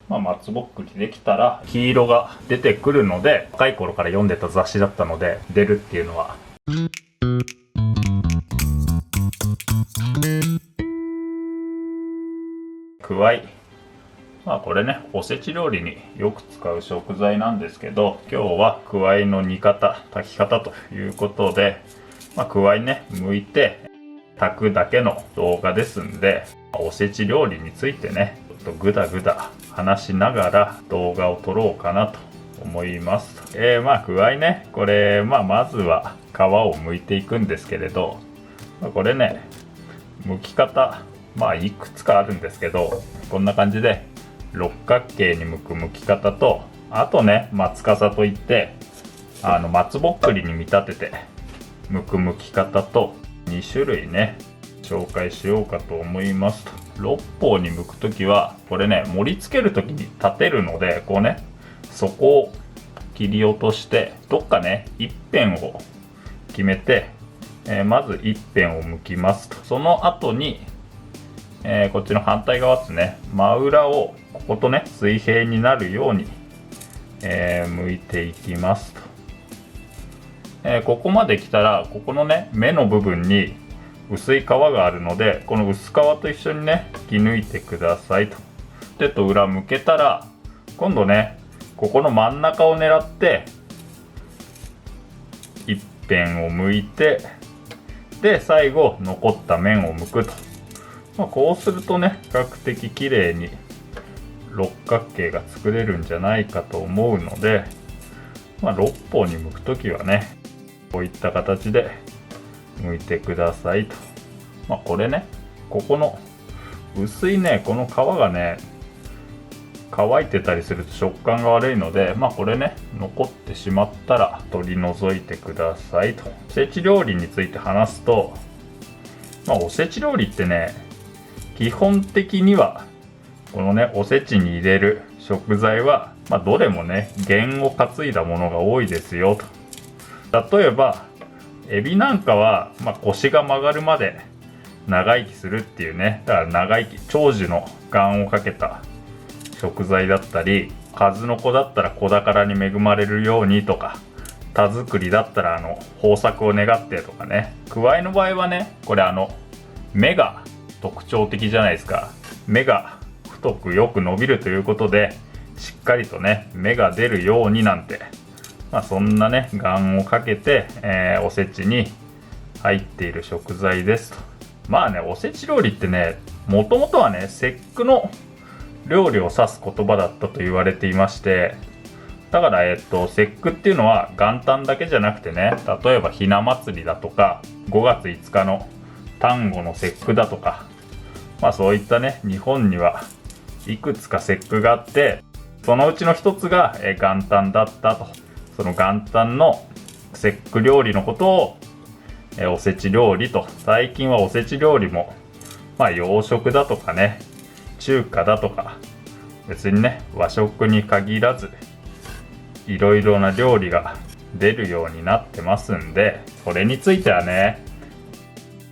松ぼっくりできたら黄色が出てくるので、若い頃から読んでた雑誌だったので、出るっていうのはくわい。これね、おせち料理によく使う食材なんですけど、今日はくわいの煮方、炊き方ということで、くわいね、剥いて炊くだけの動画ですんで、おせち料理についてね、ちょっとぐだぐだ話しながら動画を撮ろうかなと思います。くわいね、これ、まずは皮を剥いていくんですけれど、これね、剥き方、いくつかあるんですけど、こんな感じで六角形に剥く剥き方と、あとね、松笠といって松ぼっくりに見立てて剥く剥き方と2種類ね紹介しようかと思いますと。六方に剥くときはこれね、盛り付けるときに立てるので、こうね、そこを切り落としてどっかね一辺を決めて、まず一辺を剥きますと。その後にこっちの反対側ですね、真裏をこことね水平になるように、剥いていきますと。ここまで来たら、ここのね目の部分に薄い皮があるので、この薄皮と一緒にね切り抜いてくださいと。手と裏向けたら、今度ねここの真ん中を狙って一辺を剥いて、で最後残った面を剥くと。こうするとね、比較的綺麗に六角形が作れるんじゃないかと思うので、六方に剥くときはね、こういった形で剥いてくださいと。これね、ここの薄いね、この皮がね、乾いてたりすると食感が悪いので、これね、残ってしまったら取り除いてくださいと。おせち料理について話すと、おせち料理ってね、基本的にはこのねおせちに入れる食材は、どれもね弦を担いだものが多いですよと。例えばエビなんかは、腰が曲がるまで長生きするっていうね、だから長生き、長寿の願をかけた食材だったり、数の子だったら子宝に恵まれるようにとか、田作りだったら豊作を願ってとかね。くわいの場合はね、これ芽が特徴的じゃないですか。芽が太くよく伸びるということで、しっかりとね芽が出るようになんて、そんなね願をかけて、おせちに入っている食材ですと。おせち料理ってね、もともとはね節句の料理を指す言葉だったと言われていまして、だから節句っていうのは元旦だけじゃなくてね、例えばひな祭りだとか5月5日の端午の節句だとか、そういったね、日本にはいくつか節句があって、そのうちの一つが元旦だったと。その元旦の節句料理のことをおせち料理と。最近はおせち料理も洋食だとかね、中華だとか、別にね和食に限らずいろいろな料理が出るようになってますんで、それについてはね、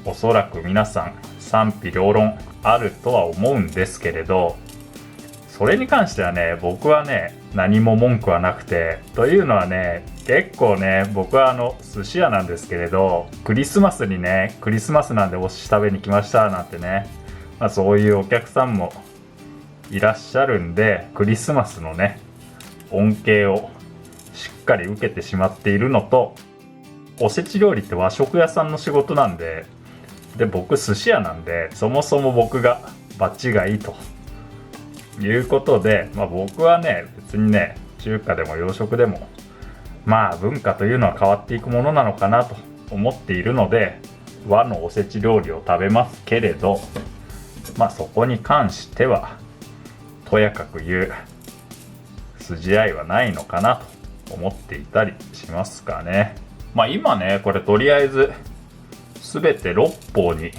おそらく皆さん賛否両論あるとは思うんですけれど、それに関してはね、僕はね何も文句はなくて、というのはね、結構ね、僕は寿司屋なんですけれど、クリスマスにね、クリスマスなんでお寿司食べに来ましたなんてね、そういうお客さんもいらっしゃるんで、クリスマスのね恩恵をしっかり受けてしまっているのと、おせち料理って和食屋さんの仕事なんで、僕寿司屋なんで、そもそも僕が場違いということで、僕はね別にね中華でも洋食でも文化というのは変わっていくものなのかなと思っているので、和のおせち料理を食べますけれど、そこに関してはとやかく言う筋合いはないのかなと思っていたりしますかね。今ねこれとりあえず全て六方に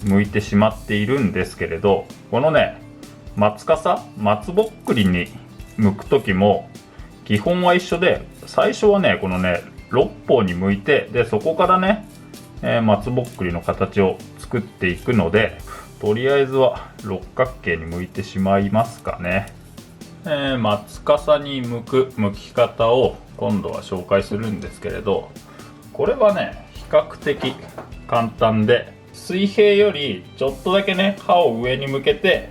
向いてしまっているんですけれど、このね松ぼっくりに剥く時も基本は一緒で、最初はねこのね六方に向いて、でそこからね、松ぼっくりの形を作っていくので、とりあえずは六角形に向いてしまいますかね。松笠に剥き方を今度は紹介するんですけれど、これはね比較的簡単で、水平よりちょっとだけね刃を上に向けて、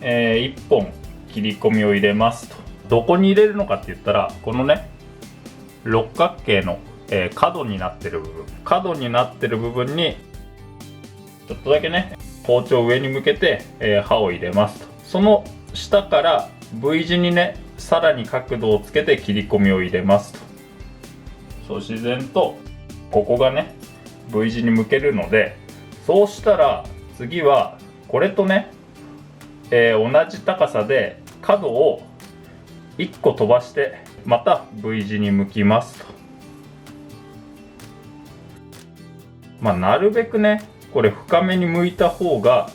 1本切り込みを入れますと。どこに入れるのかって言ったら、このね六角形の、角になってる部分にちょっとだけね包丁を上に向けて、刃を入れますと。その下から V 字にねさらに角度をつけて切り込みを入れますと。そう自然とここがね V 字に向けるので、そうしたら次はこれとね、同じ高さで角を1個飛ばしてまた V 字に向きますと。なるべくねこれ深めに向いた方が、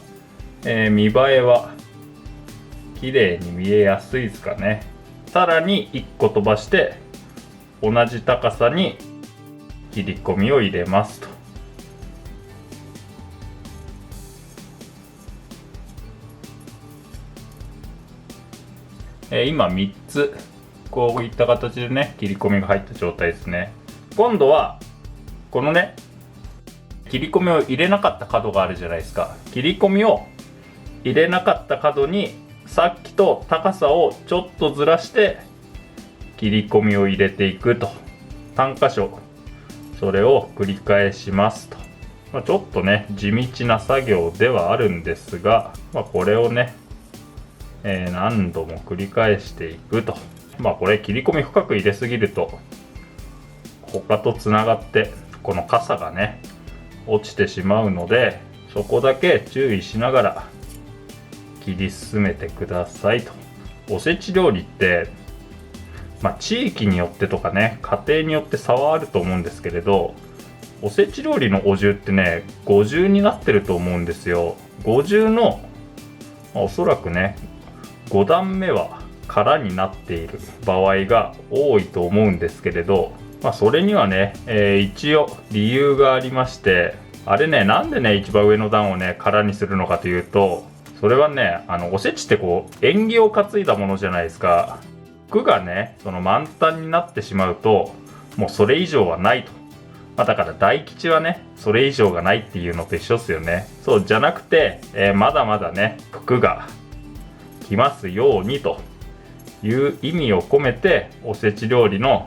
見栄えは綺麗に見えやすいですかね。さらに1個飛ばして同じ高さに切り込みを入れますと。今3つこういった形でね切り込みが入った状態ですね。今度はこのね切り込みを入れなかった角があるじゃないですか。切り込みを入れなかった角にさっきと高さをちょっとずらして切り込みを入れていくと。3箇所それを繰り返しますと。ちょっとね地道な作業ではあるんですが、これをね、何度も繰り返していくと。これ切り込み深く入れすぎると他とつながってこの傘がね落ちてしまうので、そこだけ注意しながら切り進めてくださいと。おせち料理って地域によってとかね家庭によって差はあると思うんですけれど、おせち料理のお重ってね五重になってると思うんですよ。五重のおそらくね5段目は空になっている場合が多いと思うんですけれど、それにはね、一応理由がありまして、あれねなんでね一番上の段をね空にするのかというと、それはねおせちってこう縁起を担いだものじゃないですか。服がねその満タンになってしまうともうそれ以上はないと。だから大吉はねそれ以上がないっていうのと一緒っすよね。そうじゃなくて、まだまだね服が来ますようにという意味を込めて、おせち料理の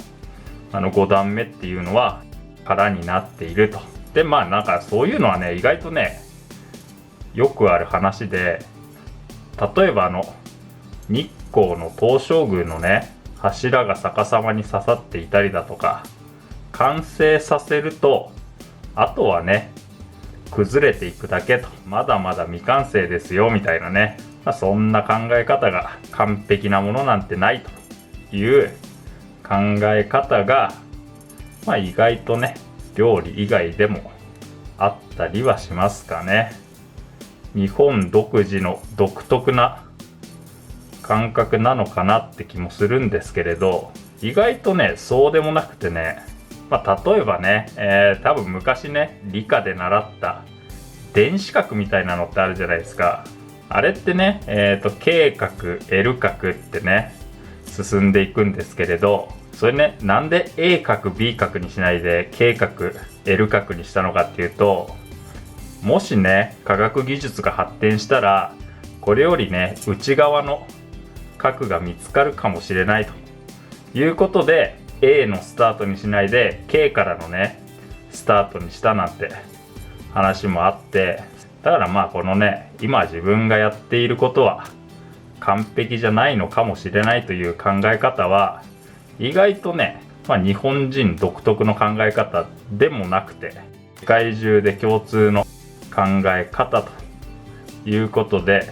5段目っていうのは空になっていると。でなんかそういうのはね意外とねよくある話で、例えば日光の東照宮のね柱が逆さまに刺さっていたりだとか、完成させるとあとはね崩れていくだけと、まだまだ未完成ですよみたいなね、そんな考え方が、完璧なものなんてないという考え方が意外とね料理以外でもあったりはしますかね。日本独自の独特な感覚なのかなって気もするんですけれど、意外とねそうでもなくてね、例えばね、多分昔ね理科で習った電子角みたいなのってあるじゃないですか。あれってね、K 角 L 角ってね進んでいくんですけれど、それねなんで A 角 B 角にしないで K 角 L 角にしたのかっていうと、もしね科学技術が発展したらこれよりね内側の角が見つかるかもしれないということで A のスタートにしないで K からのねスタートにしたなんて話もあって、だからこのね今自分がやっていることは完璧じゃないのかもしれないという考え方は意外とね、日本人独特の考え方でもなくて世界中で共通の考え方ということで、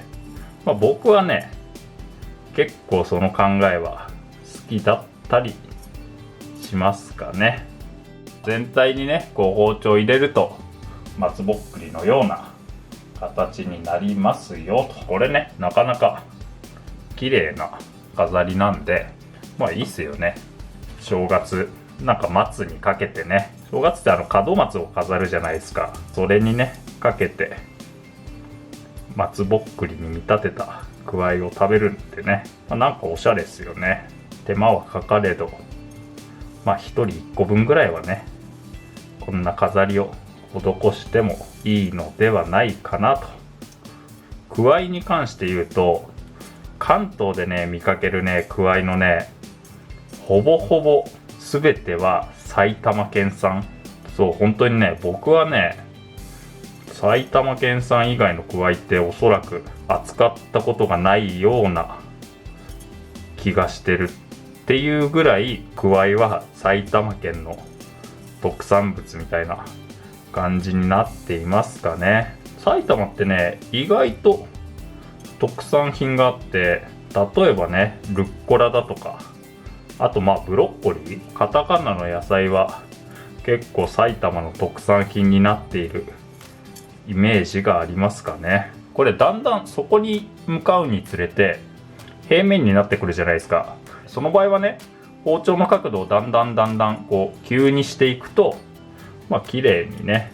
僕はね結構その考えは好きだったりしますかね。全体にねこう包丁を入れると松ぼっくりのような形になりますよと。これねなかなか綺麗な飾りなんでいいっすよね。正月なんか松にかけてね、正月って門松を飾るじゃないですか。それにねかけて松ぼっくりに見立てたくわいを食べるんでね、なんかおしゃれですよね。手間はかかれど、1人1個分ぐらいはね、こんな飾りを施してもいいのではないかなと。くわいに関して言うと、関東でね見かけるねくわいのね、ほぼほぼ全ては埼玉県産。そう、本当にね、僕はね、埼玉県産以外のくわいっておそらく扱ったことがないような気がしてるっていうぐらい、くわいは埼玉県の特産物みたいな感じになっていますかね。埼玉ってね、意外と特産品があって、例えばね、ルッコラだとか、あとブロッコリー、カタカナの野菜は結構埼玉の特産品になっているイメージがありますかね。これだんだんそこに向かうにつれて平面になってくるじゃないですか。その場合はね、包丁の角度をだんだんこう急にしていくと、綺麗にね、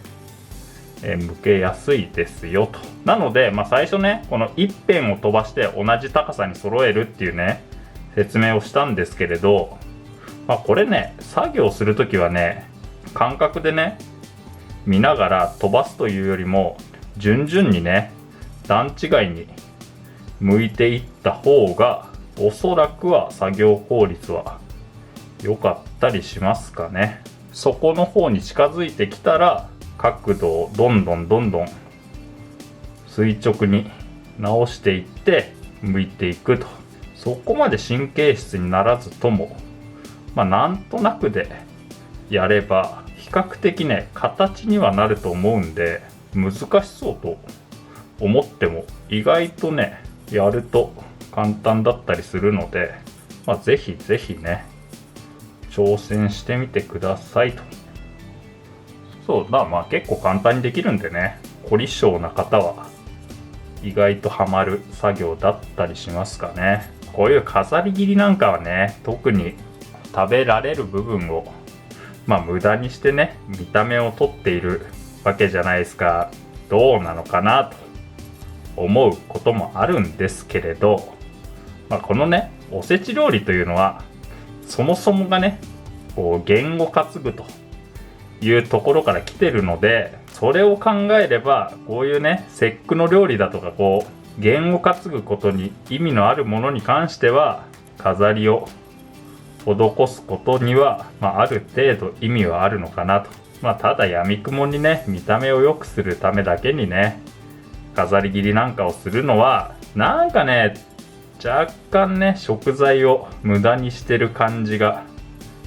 向けやすいですよと。なので、最初ね、この一辺を飛ばして同じ高さに揃えるっていうね説明をしたんですけれど、これね、作業するときはね、感覚でね見ながら飛ばすというよりも、順々にね段違いに向いていった方がおそらくは作業効率は良かったりしますかね。そこの方に近づいてきたら角度をどんどん垂直に直していって向いていくと。そこまで神経質にならずとも、なんとなくでやれば比較的ね形にはなると思うんで、難しそうと思っても意外とねやると簡単だったりするので、ぜひぜひね挑戦してみてくださいと。そうだ、結構簡単にできるんでね、凝り性な方は意外とハマる作業だったりしますかね。こういう飾り切りなんかはね、特に食べられる部分を無駄にしてね見た目を取っているわけじゃないですか。どうなのかなと思うこともあるんですけれど、このねおせち料理というのはそもそもがねこう言語担ぐというところから来てるので、それを考えればこういうね節句の料理だとか、こう言語担ぐことに意味のあるものに関しては飾りを施すことには、ある程度意味はあるのかなと。ただやみくもにね見た目を良くするためだけにね飾り切りなんかをするのはなんかね若干ね食材を無駄にしてる感じが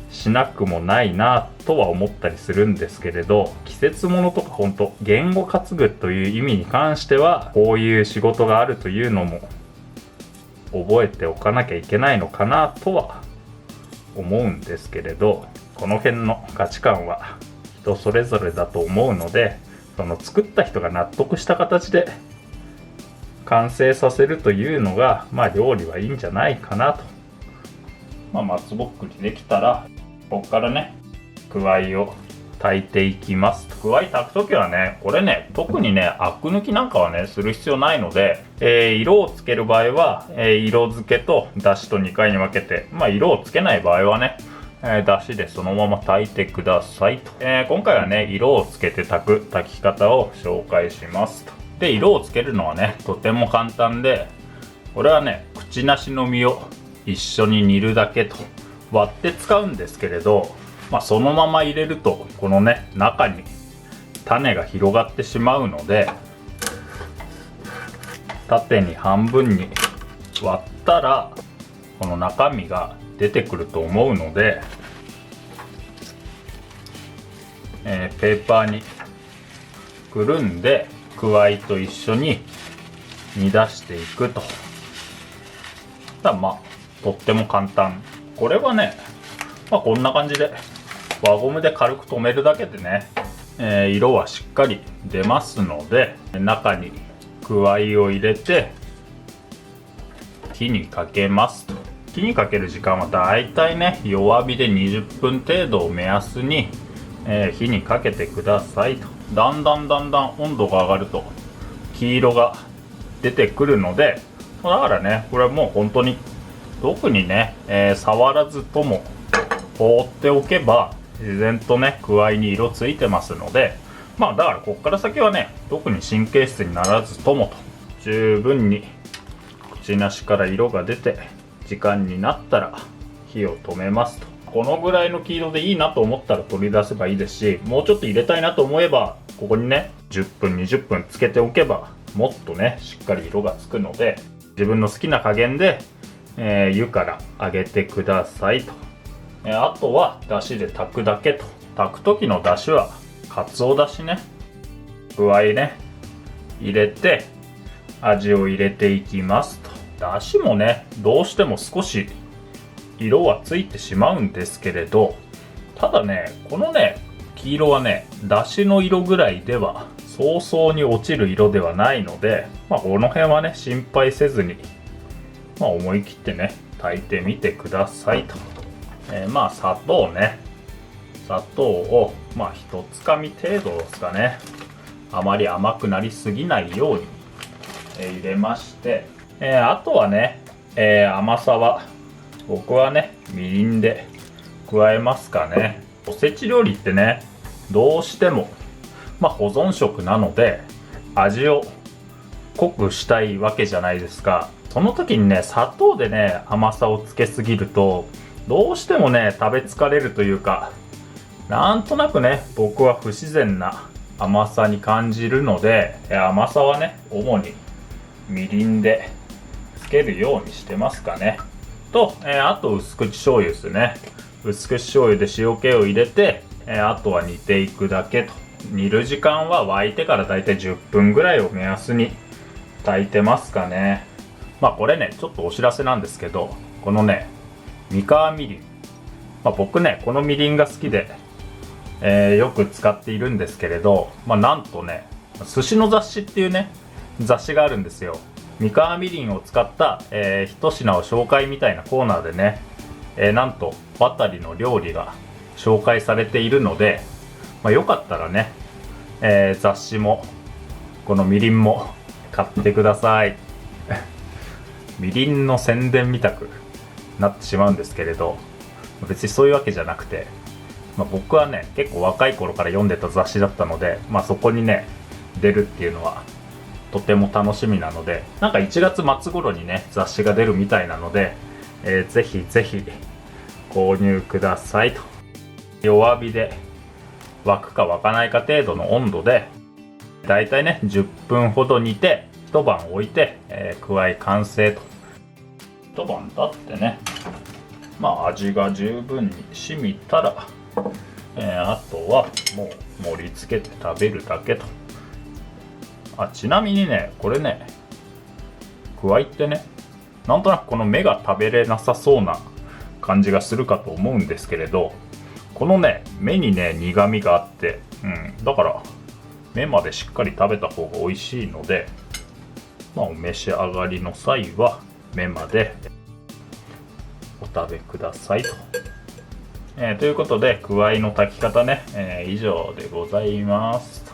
しなくもないなとは思ったりするんですけれど、季節物とかほんと言語担ぐという意味に関してはこういう仕事があるというのも覚えておかなきゃいけないのかなとは思うんですけれど、この辺の価値観は人それぞれだと思うので、その作った人が納得した形で完成させるというのが料理はいいんじゃないかなと。松ぼっくりできたらここからねくわいを炊いていきますと。くわい炊くときはね、これね特にねアク抜きなんかはねする必要ないので、色をつける場合は、色付けとだしと2回に分けて、色をつけない場合はね、だしでそのまま炊いてくださいと。今回はね色をつけて炊き方を紹介しますと。で、色をつけるのはねとても簡単で、これはね口なしの実を一緒に煮るだけと。割って使うんですけれど、そのまま入れるとこのね中に種が広がってしまうので、縦に半分に割ったらこの中身が出てくると思うので、ペーパーにくるんでくわいと一緒に煮出していくと。とっても簡単。これはねこんな感じで輪ゴムで軽く留めるだけでね、色はしっかり出ますので、中にくわいを入れて火にかけますと。火にかける時間はだいたいね弱火で20分程度を目安に、火にかけてくださいと。だんだん温度が上がると黄色が出てくるので、だからね、これはもう本当に特にね、触らずとも放っておけば自然とねくわいに色ついてますので、だからこっから先はね特に神経質にならずともと、十分に口なしから色が出て時間になったら火を止めますと。このぐらいの黄色でいいなと思ったら取り出せばいいですし、もうちょっと入れたいなと思えばここにね10分20分つけておけばもっとねしっかり色がつくので、自分の好きな加減で、湯から上げてくださいと。あとはだしで炊くだけと。炊く時のだしはかつおだしね、くわいね入れて味を入れていきますと。だしもねどうしても少し色はついてしまうんですけれど、ただねこのね黄色はねだしの色ぐらいでは早々に落ちる色ではないので、この辺はね心配せずに、思い切ってね炊いてみてくださいと。砂糖ね、砂糖を一つかみ程度ですかね。あまり甘くなりすぎないように入れまして、あとはね、甘さは僕はねみりんで加えますかね。おせち料理ってねどうしても保存食なので味を濃くしたいわけじゃないですか。その時にね砂糖でね甘さをつけすぎるとどうしてもね食べ疲れるというか、なんとなくね僕は不自然な甘さに感じるので、甘さはね主にみりんでつけるようにしてますかね。と、あと薄口醤油ですね。薄口醤油で塩気を入れて、あとは煮ていくだけと。煮る時間は沸いてからだいたい10分ぐらいを目安に炊いてますかね。これねちょっとお知らせなんですけど、このね三河みりん、僕ねこのみりんが好きで、よく使っているんですけれど、なんとね寿司の雑誌っていうね雑誌があるんですよ。三河みりんを使った、一品を紹介みたいなコーナーでね、なんと渡りの料理が紹介されているので、よかったらね、雑誌もこのみりんも買ってください。みりんの宣伝みたくなってしまうんですけれど、別にそういうわけじゃなくて、僕はね結構若い頃から読んでた雑誌だったので、そこにね出るっていうのはとても楽しみなので、なんか1月末頃にね雑誌が出るみたいなので、ぜひぜひ購入くださいと。弱火で沸くか沸かないか程度の温度でだいたいね10分ほど煮て一晩置いて、くわい完成と。一晩経ってね味が十分に染みたら、あとはもう盛り付けて食べるだけと。ちなみにねこれねくわいってねなんとなくこの芽が食べれなさそうな感じがするかと思うんですけれど、このね芽にね苦味があって、だから芽までしっかり食べた方が美味しいので、お召し上がりの際は芽までお食べくださいと。ということでくわいの炊き方ね、以上でございます。